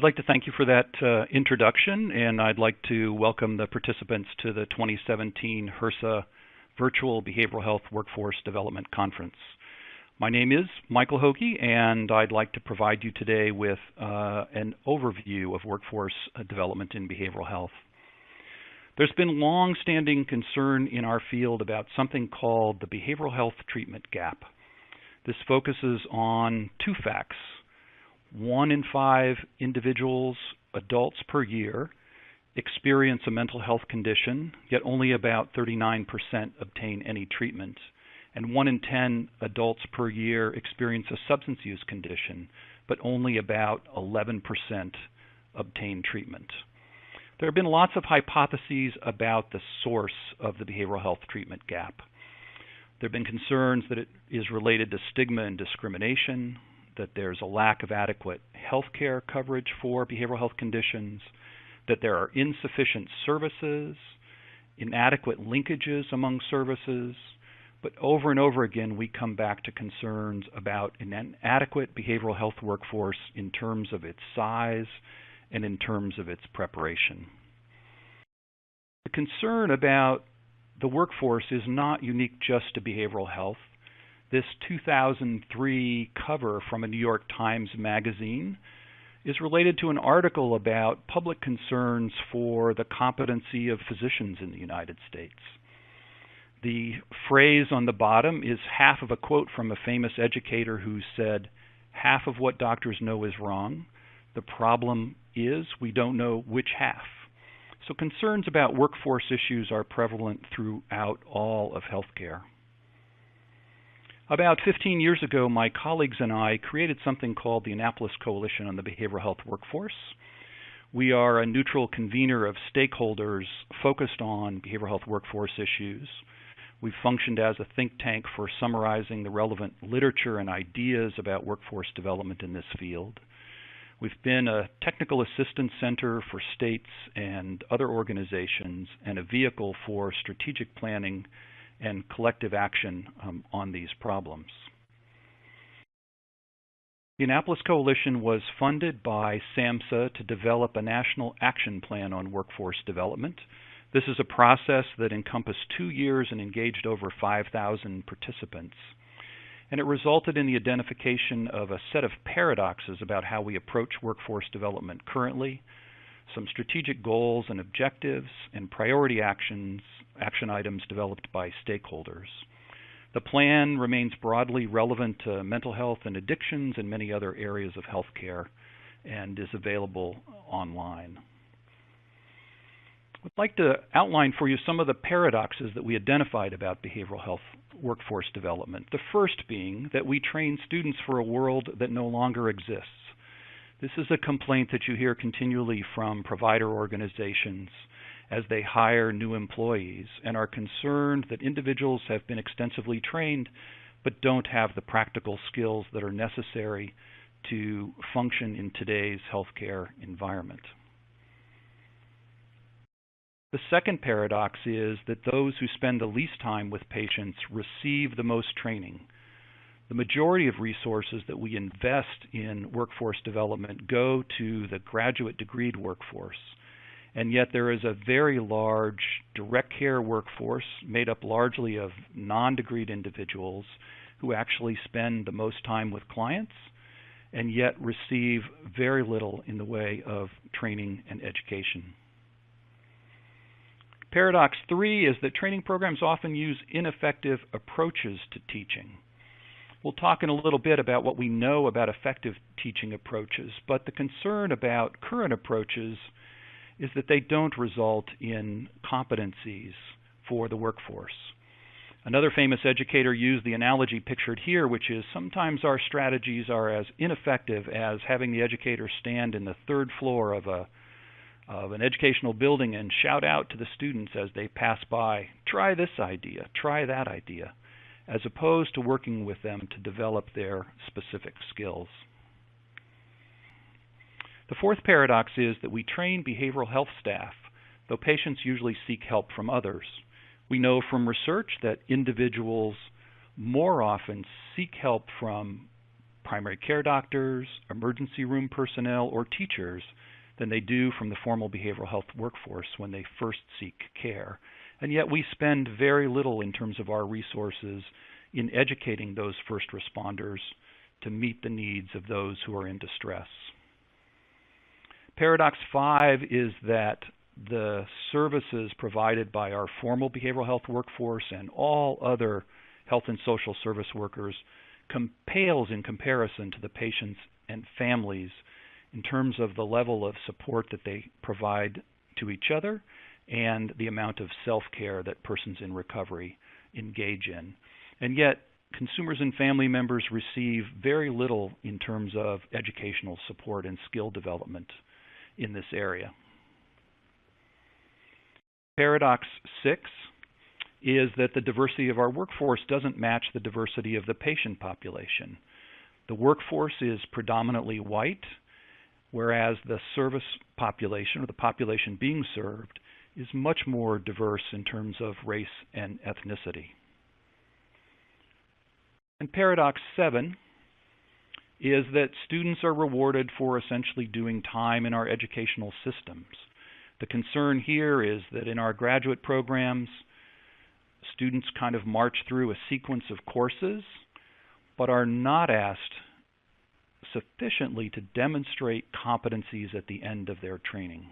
I'd like to thank you for that introduction, and I'd like to welcome the participants to the 2017 HRSA Virtual Behavioral Health Workforce Development Conference. My name is Michael Hoge, and I'd like to provide you today with an overview of workforce development in behavioral health. There's been long-standing concern in our field about something called the behavioral health treatment gap. This focuses on two facts. 1 in 5 individuals, adults per year, experience a mental health condition, yet only about 39% obtain any treatment. And 1 in 10 adults per year experience a substance use condition, but only about 11% obtain treatment. There have been lots of hypotheses about the source of the behavioral health treatment gap. There have been concerns that it is related to stigma and discrimination, that there's a lack of adequate health care coverage for behavioral health conditions, that there are insufficient services, inadequate linkages among services, but over and over again we come back to concerns about an inadequate behavioral health workforce in terms of its size and in terms of its preparation. The concern about the workforce is not unique just to behavioral health. This 2003 cover from a New York Times magazine is related to an article about public concerns for the competency of physicians in the United States. The phrase on the bottom is half of a quote from a famous educator who said, "Half of what doctors know is wrong. The problem is we don't know which half." So concerns about workforce issues are prevalent throughout all of healthcare. About 15 years ago, my colleagues and I created something called the Annapolis Coalition on the Behavioral Health Workforce. We are a neutral convener of stakeholders focused on behavioral health workforce issues. We've functioned as a think tank for summarizing the relevant literature and ideas about workforce development in this field. We've been a technical assistance center for states and other organizations and a vehicle for strategic planning and collective action on these problems. The Annapolis Coalition was funded by SAMHSA to develop a national action plan on workforce development. This is a process that encompassed 2 years and engaged over 5,000 participants. And it resulted in the identification of a set of paradoxes about how we approach workforce development currently, some strategic goals and objectives, and priority action items developed by stakeholders. The plan remains broadly relevant to mental health and addictions and many other areas of healthcare and is available online. I'd like to outline for you some of the paradoxes that we identified about behavioral health workforce development. The first being that we train students for a world that no longer exists. This is a complaint that you hear continually from provider organizations as they hire new employees and are concerned that individuals have been extensively trained but don't have the practical skills that are necessary to function in today's healthcare environment. The second paradox is that those who spend the least time with patients receive the most training. The majority of resources that we invest in workforce development go to the graduate degreed workforce, and yet there is a very large direct care workforce made up largely of non-degreed individuals who actually spend the most time with clients and yet receive very little in the way of training and education. Paradox 3 is that training programs often use ineffective approaches to teaching. We'll talk in a little bit about what we know about effective teaching approaches, but the concern about current approaches is that they don't result in competencies for the workforce. Another famous educator used the analogy pictured here, which is sometimes our strategies are as ineffective as having the educator stand in the third floor of an educational building and shout out to the students as they pass by, "Try this idea, try that idea," as opposed to working with them to develop their specific skills. The fourth paradox is that we train behavioral health staff, though patients usually seek help from others. We know from research that individuals more often seek help from primary care doctors, emergency room personnel, or teachers than they do from the formal behavioral health workforce when they first seek care. And yet we spend very little in terms of our resources in educating those first responders to meet the needs of those who are in distress. Paradox 5 is that the services provided by our formal behavioral health workforce and all other health and social service workers pales in comparison to the patients and families in terms of the level of support that they provide to each other and the amount of self-care that persons in recovery engage in. And yet, consumers and family members receive very little in terms of educational support and skill development in this area. Paradox 6 is that the diversity of our workforce doesn't match the diversity of the patient population. The workforce is predominantly white, whereas the service population, or the population being served, is much more diverse in terms of race and ethnicity. And paradox 7 is that students are rewarded for essentially doing time in our educational systems. The concern here is that in our graduate programs, students kind of march through a sequence of courses, but are not asked sufficiently to demonstrate competencies at the end of their training.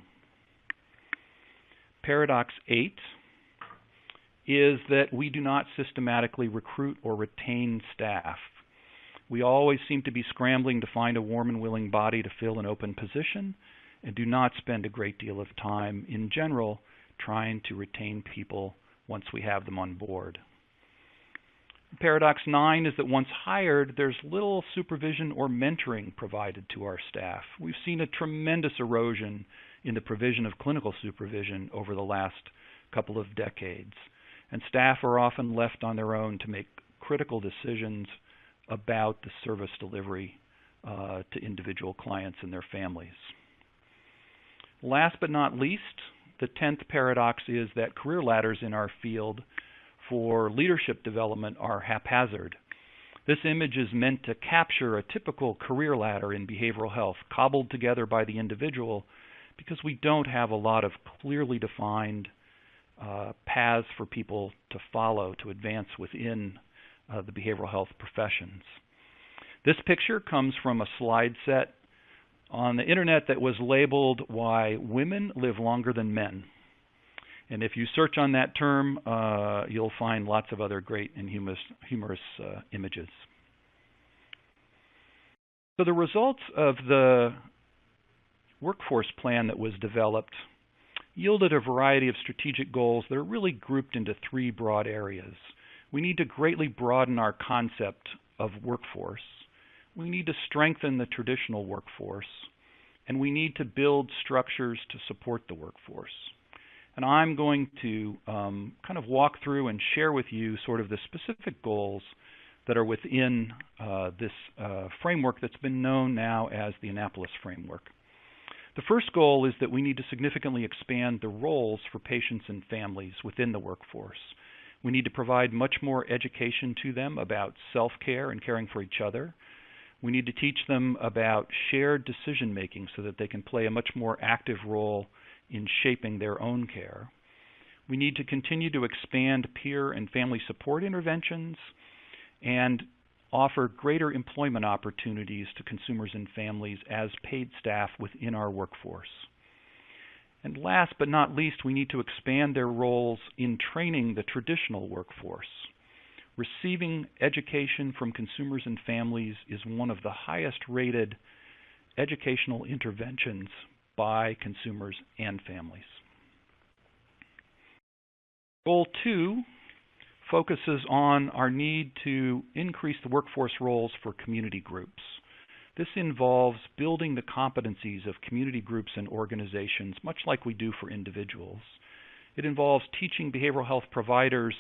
Paradox 8 is that we do not systematically recruit or retain staff. We always seem to be scrambling to find a warm and willing body to fill an open position, and do not spend a great deal of time in general trying to retain people once we have them on board. Paradox 9 is that once hired, there's little supervision or mentoring provided to our staff. We've seen a tremendous erosion in the provision of clinical supervision over the last couple of decades, and staff are often left on their own to make critical decisions about the service delivery to individual clients and their families. Last but not least, the 10th paradox is that career ladders in our field for leadership development are haphazard. This image is meant to capture a typical career ladder in behavioral health, cobbled together by the individual, because we don't have a lot of clearly defined paths for people to follow to advance within the behavioral health professions. This picture comes from a slide set on the internet that was labeled "Why Women Live Longer Than Men." And if you search on that term, you'll find lots of other great and humorous images. So the results of the workforce plan that was developed yielded a variety of strategic goals that are really grouped into three broad areas. We need to greatly broaden our concept of workforce. We need to strengthen the traditional workforce, and we need to build structures to support the workforce. And I'm going to kind of walk through and share with you sort of the specific goals that are within this framework that's been known now as the Annapolis Framework. The first goal is that we need to significantly expand the roles for patients and families within the workforce. We need to provide much more education to them about self-care and caring for each other. We need to teach them about shared decision-making so that they can play a much more active role in shaping their own care. We need to continue to expand peer and family support interventions and offer greater employment opportunities to consumers and families as paid staff within our workforce. And last but not least, we need to expand their roles in training the traditional workforce. Receiving education from consumers and families is one of the highest rated educational interventions by consumers and families. Goal 2 focuses on our need to increase the workforce roles for community groups. This involves building the competencies of community groups and organizations, much like we do for individuals. It involves teaching behavioral health providers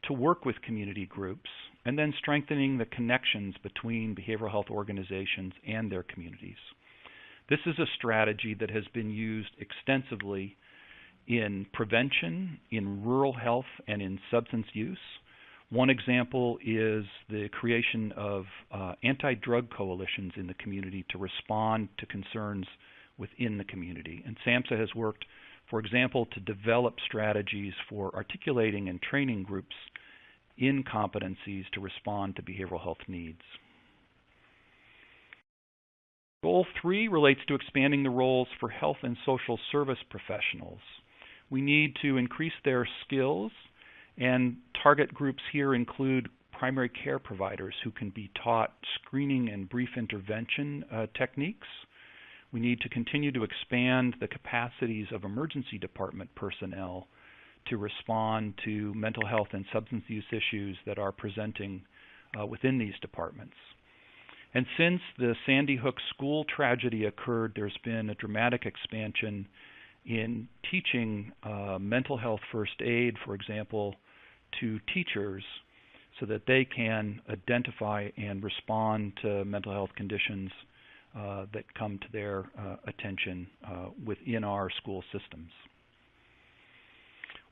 to work with community groups, and then strengthening the connections between behavioral health organizations and their communities. This is a strategy that has been used extensively in prevention, in rural health, and in substance use, One example is the creation of anti-drug coalitions in the community to respond to concerns within the community. And SAMHSA has worked, for example, to develop strategies for articulating and training groups in competencies to respond to behavioral health needs. Goal 3 relates to expanding the roles for health and social service professionals. We need to increase their skills, and target groups here include primary care providers who can be taught screening and brief intervention techniques. We need to continue to expand the capacities of emergency department personnel to respond to mental health and substance use issues that are presenting within these departments. And since the Sandy Hook school tragedy occurred, there's been a dramatic expansion in teaching mental health first aid, for example, to teachers so that they can identify and respond to mental health conditions that come to their attention within our school systems.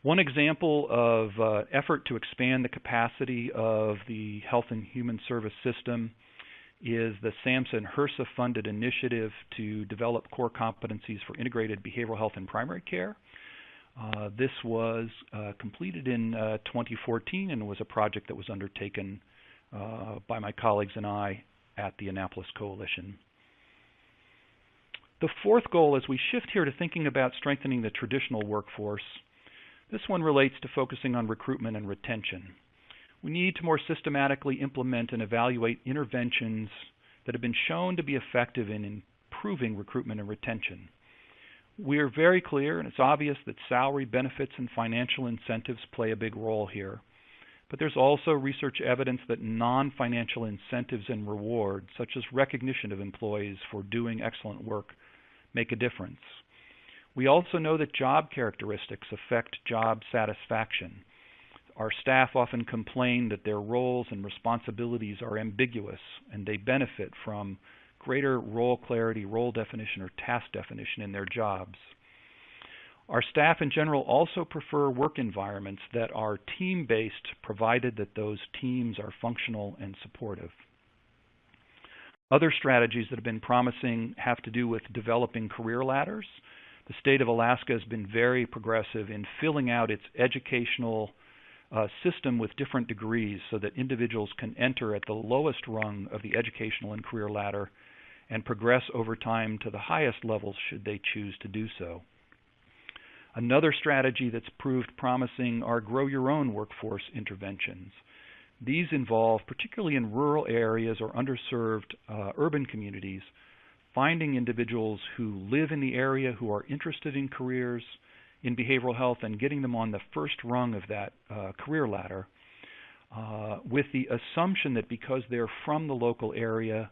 One example of effort to expand the capacity of the Health and Human Service system is the SAMHSA and HRSA funded initiative to develop core competencies for integrated behavioral health in primary care. This was completed in 2014 and was a project that was undertaken by my colleagues and I at the Annapolis Coalition. The fourth goal, as we shift here to thinking about strengthening the traditional workforce, this one relates to focusing on recruitment and retention. We need to more systematically implement and evaluate interventions that have been shown to be effective in improving recruitment and retention. We are very clear, and it's obvious, that salary, benefits, and financial incentives play a big role here. But there's also research evidence that non-financial incentives and rewards, such as recognition of employees for doing excellent work, make a difference. We also know that job characteristics affect job satisfaction. Our staff often complain that their roles and responsibilities are ambiguous, and they benefit from greater role clarity, role definition, or task definition in their jobs. Our staff in general also prefer work environments that are team-based, provided that those teams are functional and supportive. Other strategies that have been promising have to do with developing career ladders. The state of Alaska has been very progressive in filling out its educational system with different degrees so that individuals can enter at the lowest rung of the educational and career ladder and progress over time to the highest levels should they choose to do so. Another strategy that's proved promising are grow your own workforce interventions. These involve, particularly in rural areas or underserved urban communities, finding individuals who live in the area who are interested in careers in behavioral health and getting them on the first rung of that career ladder with the assumption that because they're from the local area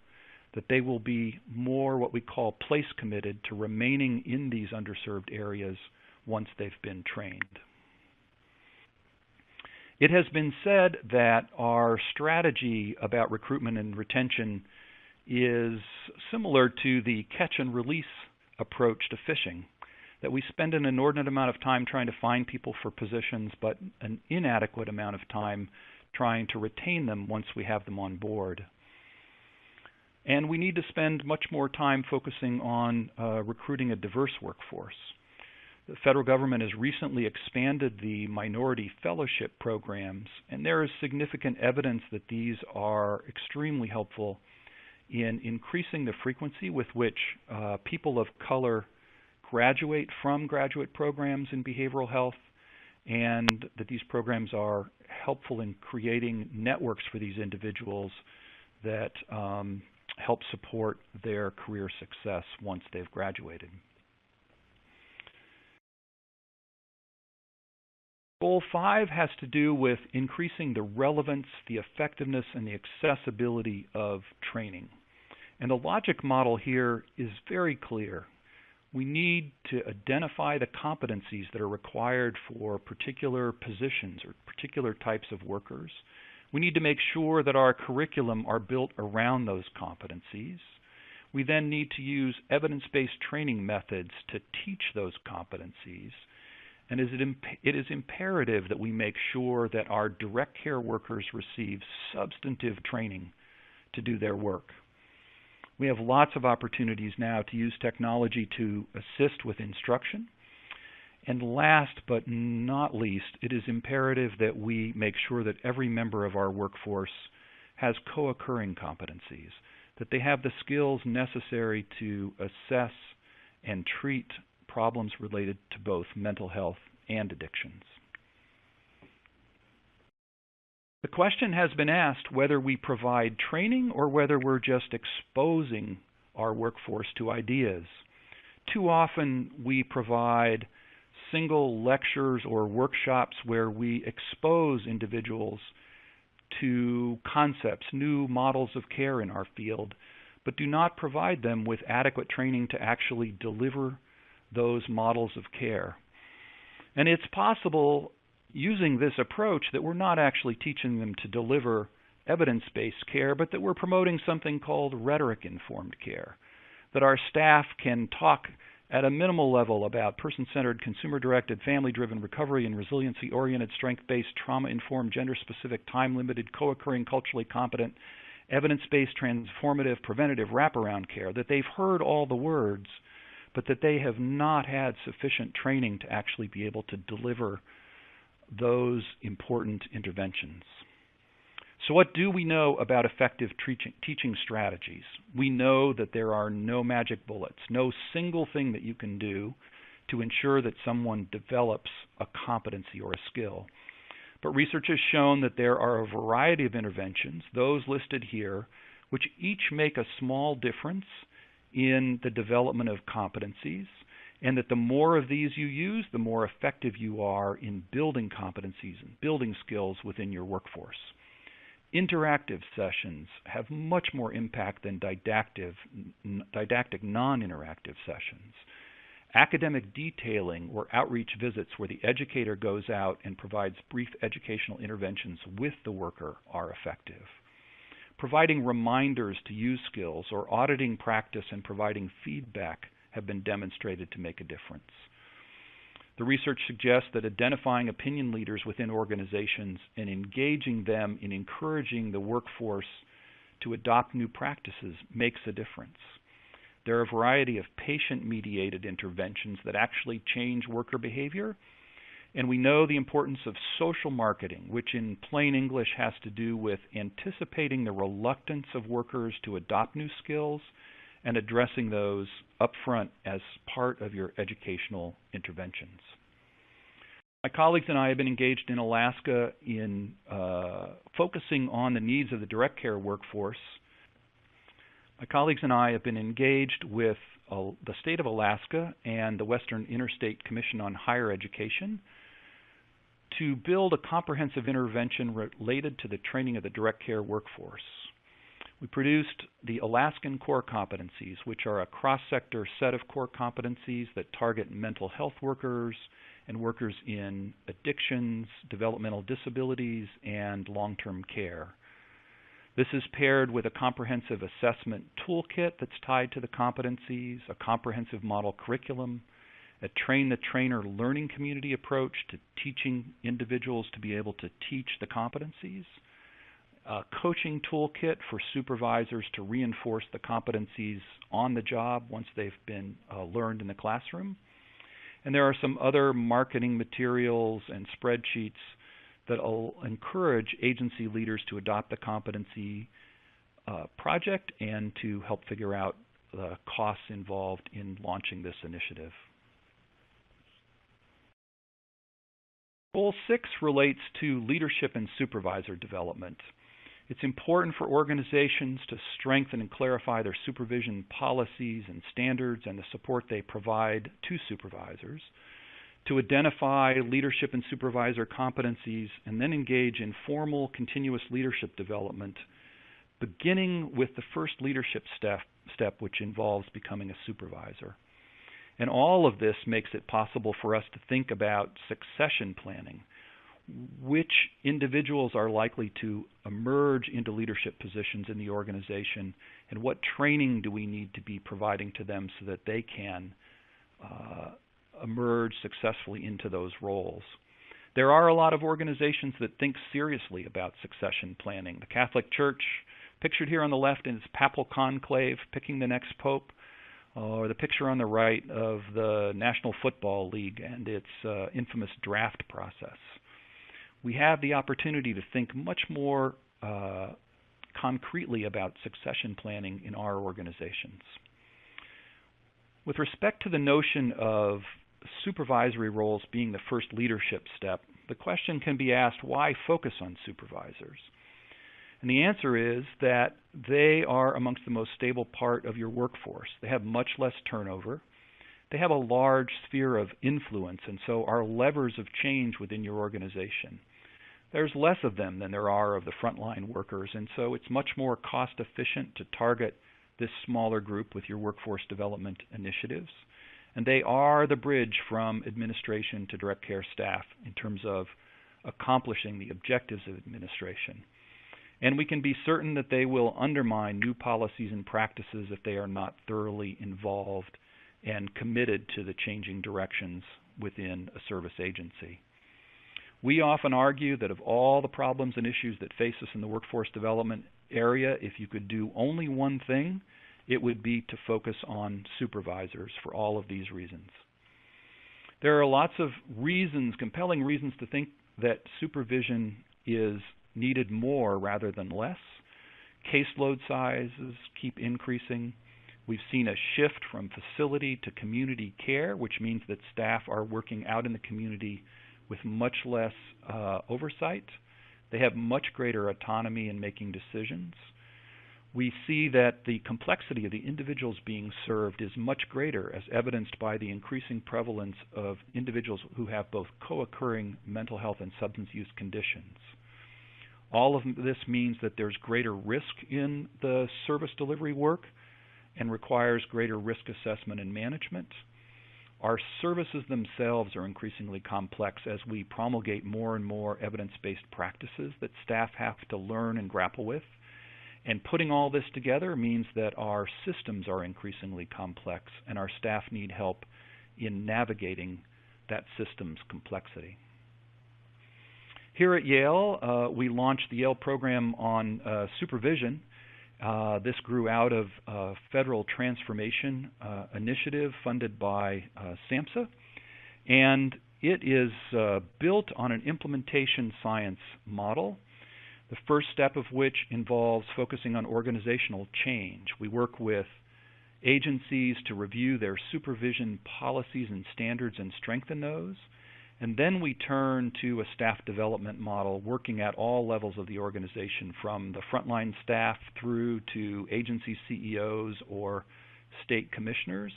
that they will be more what we call place committed to remaining in these underserved areas once they've been trained. It has been said that our strategy about recruitment and retention is similar to the catch and release approach to fishing, that we spend an inordinate amount of time trying to find people for positions, but an inadequate amount of time trying to retain them once we have them on board. And we need to spend much more time focusing on recruiting a diverse workforce. The federal government has recently expanded the minority fellowship programs, and there is significant evidence that these are extremely helpful in increasing the frequency with which people of color graduate from graduate programs in behavioral health, and that these programs are helpful in creating networks for these individuals that help support their career success once they've graduated. Goal 5 has to do with increasing the relevance, the effectiveness, and the accessibility of training. And the logic model here is very clear. We need to identify the competencies that are required for particular positions or particular types of workers. We need to make sure that our curriculum are built around those competencies. We then need to use evidence-based training methods to teach those competencies. and it is imperative that we make sure that our direct care workers receive substantive training to do their work. We have lots of opportunities now to use technology to assist with instruction. And last but not least, it is imperative that we make sure that every member of our workforce has co-occurring competencies, that they have the skills necessary to assess and treat problems related to both mental health and addictions. The question has been asked whether we provide training or whether we're just exposing our workforce to ideas. Too often we provide single lectures or workshops where we expose individuals to concepts, new models of care in our field, but do not provide them with adequate training to actually deliver those models of care. And it's possible, using this approach, that we're not actually teaching them to deliver evidence-based care, but that we're promoting something called rhetoric-informed care, that our staff can talk at a minimal level about person-centered, consumer-directed, family-driven, recovery and resiliency-oriented, strength-based, trauma-informed, gender-specific, time-limited, co-occurring, culturally competent, evidence-based, transformative, preventative, wraparound care, that they've heard all the words, but that they have not had sufficient training to actually be able to deliver those important interventions. So what do we know about effective teaching strategies? We know that there are no magic bullets, no single thing that you can do to ensure that someone develops a competency or a skill. But research has shown that there are a variety of interventions, those listed here, which each make a small difference in the development of competencies, and that the more of these you use, the more effective you are in building competencies and building skills within your workforce. Interactive sessions have much more impact than didactic non-interactive sessions. Academic detailing or outreach visits where the educator goes out and provides brief educational interventions with the worker are effective. Providing reminders to use skills or auditing practice and providing feedback have been demonstrated to make a difference. The research suggests that identifying opinion leaders within organizations and engaging them in encouraging the workforce to adopt new practices makes a difference. There are a variety of patient-mediated interventions that actually change worker behavior, and we know the importance of social marketing, which in plain English has to do with anticipating the reluctance of workers to adopt new skills and addressing those upfront as part of your educational interventions. My colleagues and I have been engaged in Alaska in focusing on the needs of the direct care workforce. My colleagues and I have been engaged with the state of Alaska and the Western Interstate Commission on Higher Education to build a comprehensive intervention related to the training of the direct care workforce. We produced the Alaskan Core Competencies, which are a cross-sector set of core competencies that target mental health workers and workers in addictions, developmental disabilities, and long-term care. This is paired with a comprehensive assessment toolkit that's tied to the competencies, a comprehensive model curriculum, a train-the-trainer learning community approach to teaching individuals to be able to teach the competencies, a coaching toolkit for supervisors to reinforce the competencies on the job once they've been learned in the classroom. And there are some other marketing materials and spreadsheets that will encourage agency leaders to adopt the competency project and to help figure out the costs involved in launching this initiative. Goal 6 relates to leadership and supervisor development. It's important for organizations to strengthen and clarify their supervision policies and standards and the support they provide to supervisors, to identify leadership and supervisor competencies, and then engage in formal continuous leadership development, beginning with the first leadership step, which involves becoming a supervisor. And all of this makes it possible for us to think about succession planning. Which individuals are likely to emerge into leadership positions in the organization, and what training do we need to be providing to them so that they can emerge successfully into those roles. There are a lot of organizations that think seriously about succession planning. The Catholic Church, pictured here on the left in its papal conclave, picking the next pope, or the picture on the right of the National Football League and its infamous draft process. We have the opportunity to think much more concretely about succession planning in our organizations. With respect to the notion of supervisory roles being the first leadership step, the question can be asked, why focus on supervisors? And the answer is that they are amongst the most stable part of your workforce. They have much less turnover. They have a large sphere of influence, and so are levers of change within your organization. There's less of them than there are of the frontline workers, and so it's much more cost efficient to target this smaller group with your workforce development initiatives. And they are the bridge from administration to direct care staff in terms of accomplishing the objectives of administration. And we can be certain that they will undermine new policies and practices if they are not thoroughly involved and committed to the changing directions within a service agency. We often argue that of all the problems and issues that face us in the workforce development area, if you could do only one thing, it would be to focus on supervisors for all of these reasons. There are lots of reasons, compelling reasons, to think that supervision is needed more rather than less. Caseload sizes keep increasing. We've seen a shift from facility to community care, which means that staff are working out in the community with much less oversight. They have much greater autonomy in making decisions. We see that the complexity of the individuals being served is much greater, as evidenced by the increasing prevalence of individuals who have both co-occurring mental health and substance use conditions. All of this means that there's greater risk in the service delivery work and requires greater risk assessment and management. Our services themselves are increasingly complex as we promulgate more and more evidence-based practices that staff have to learn and grapple with. And putting all this together means that our systems are increasingly complex and our staff need help in navigating that system's complexity. Here at Yale, we launched the Yale program on supervision. This grew out of a federal transformation initiative funded by SAMHSA, and it is built on an implementation science model, the first step of which involves focusing on organizational change. We work with agencies to review their supervision policies and standards and strengthen those. And then we turn to a staff development model working at all levels of the organization, from the frontline staff through to agency CEOs or state commissioners.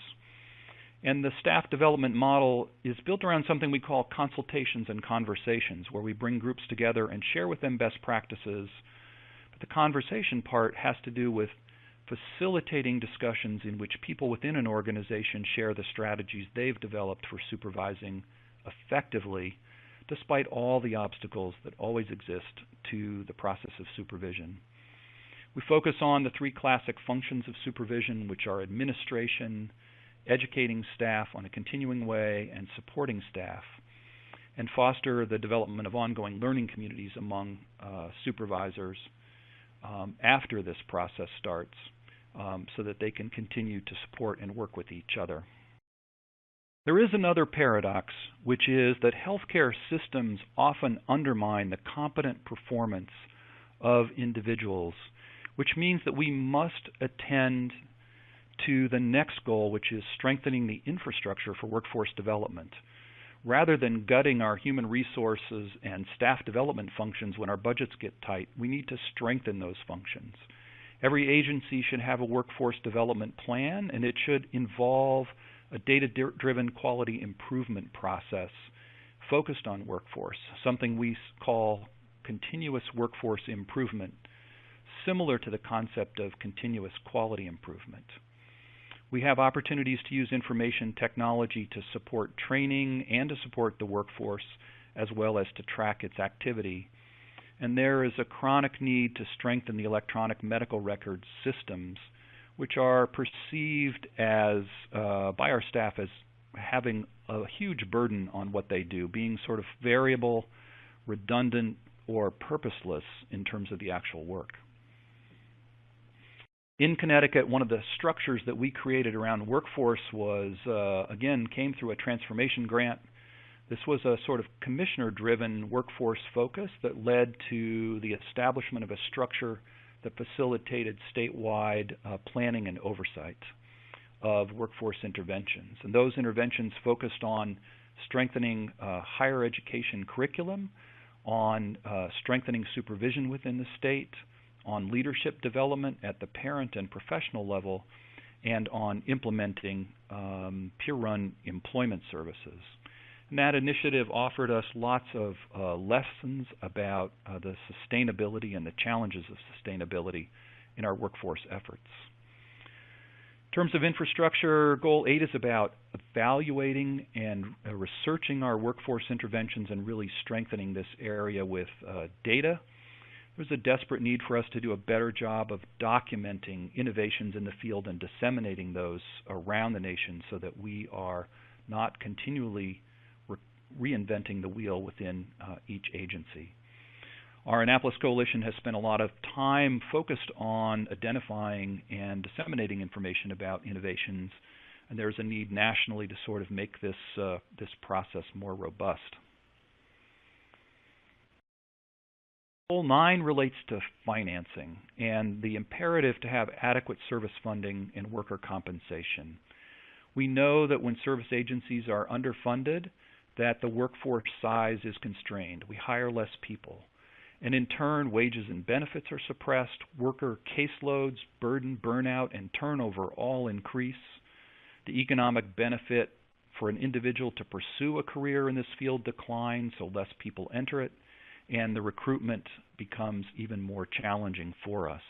And the staff development model is built around something we call consultations and conversations, where we bring groups together and share with them best practices. But the conversation part has to do with facilitating discussions in which people within an organization share the strategies they've developed for supervising effectively, despite all the obstacles that always exist to the process of supervision. We focus on the three classic functions of supervision, which are administration, educating staff on a continuing way, and supporting staff, and foster the development of ongoing learning communities among supervisors after this process starts, so that they can continue to support and work with each other. There is another paradox, which is that healthcare systems often undermine the competent performance of individuals, which means that we must attend to the next goal, which is strengthening the infrastructure for workforce development. Rather than gutting our human resources and staff development functions when our budgets get tight, we need to strengthen those functions. Every agency should have a workforce development plan, and it should involve a data-driven quality improvement process focused on workforce, something we call continuous workforce improvement, similar to the concept of continuous quality improvement. We have opportunities to use information technology to support training and to support the workforce, as well as to track its activity. And there is a chronic need to strengthen the electronic medical record systems, which are perceived as by our staff as having a huge burden on what they do, being sort of variable, redundant, or purposeless in terms of the actual work. In Connecticut, one of the structures that we created around workforce was, again, came through a transformation grant. This was a sort of commissioner-driven workforce focus that led to the establishment of a structure that facilitated statewide planning and oversight of workforce interventions. And those interventions focused on strengthening higher education curriculum, on strengthening supervision within the state, on leadership development at the parent and professional level, and on implementing peer-run employment services. And that initiative offered us lots of lessons about the sustainability and the challenges of sustainability in our workforce efforts. In terms of infrastructure, Goal 8 is about evaluating and researching our workforce interventions and really strengthening this area with data. There's a desperate need for us to do a better job of documenting innovations in the field and disseminating those around the nation so that we are not continually reinventing the wheel within each agency. Our Annapolis Coalition has spent a lot of time focused on identifying and disseminating information about innovations, and there's a need nationally to sort of make this process more robust. Goal 9 relates to financing and the imperative to have adequate service funding and worker compensation. We know that when service agencies are underfunded, that the workforce size is constrained. We hire less people. And in turn, wages and benefits are suppressed, worker caseloads, burden, burnout, and turnover all increase. The economic benefit for an individual to pursue a career in this field declines, so less people enter it, and the recruitment becomes even more challenging for us.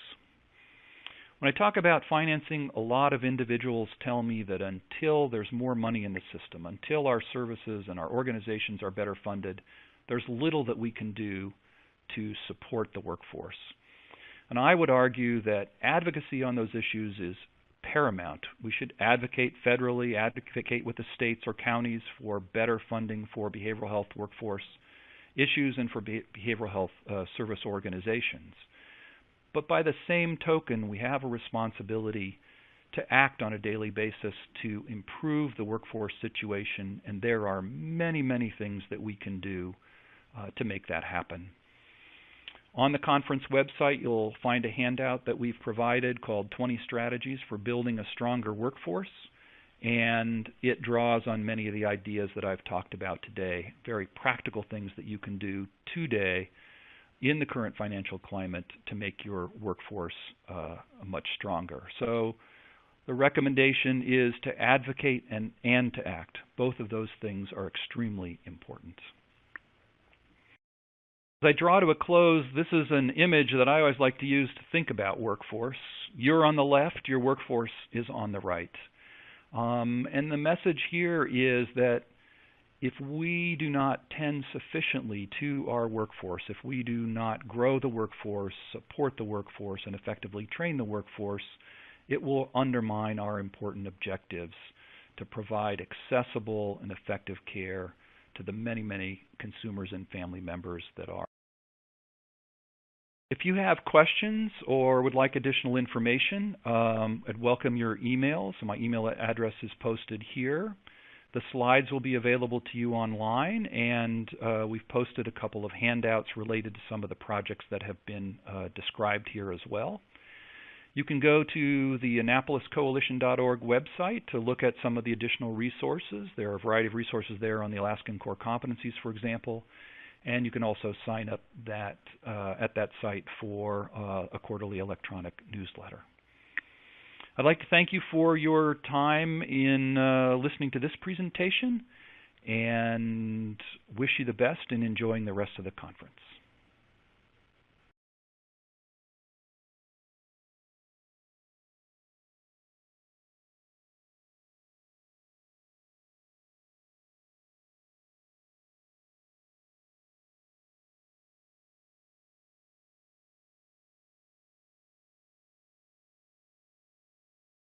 When I talk about financing, a lot of individuals tell me that until there's more money in the system, until our services and our organizations are better funded, there's little that we can do to support the workforce. And I would argue that advocacy on those issues is paramount. We should advocate federally, advocate with the states or counties for better funding for behavioral health workforce issues and for behavioral health service organizations. But by the same token, we have a responsibility to act on a daily basis to improve the workforce situation, and there are many, many things that we can do to make that happen. On the conference website, you'll find a handout that we've provided called 20 Strategies for Building a Stronger Workforce, and it draws on many of the ideas that I've talked about today, very practical things that you can do today in the current financial climate to make your workforce much stronger. So the recommendation is to advocate and to act. Both of those things are extremely important. As I draw to a close, this is an image that I always like to use to think about workforce. You're on the left, your workforce is on the right. And the message here is that if we do not tend sufficiently to our workforce, if we do not grow the workforce, support the workforce, and effectively train the workforce, it will undermine our important objectives to provide accessible and effective care to the many, many consumers and family members that are. If you have questions or would like additional information, I'd welcome your emails. My email address is posted here. The slides will be available to you online, and we've posted a couple of handouts related to some of the projects that have been described here as well. You can go to the AnnapolisCoalition.org website to look at some of the additional resources. There are a variety of resources there on the Alaskan Core Competencies, for example. And you can also sign up at that site for a quarterly electronic newsletter. I'd like to thank you for your time in listening to this presentation and wish you the best in enjoying the rest of the conference.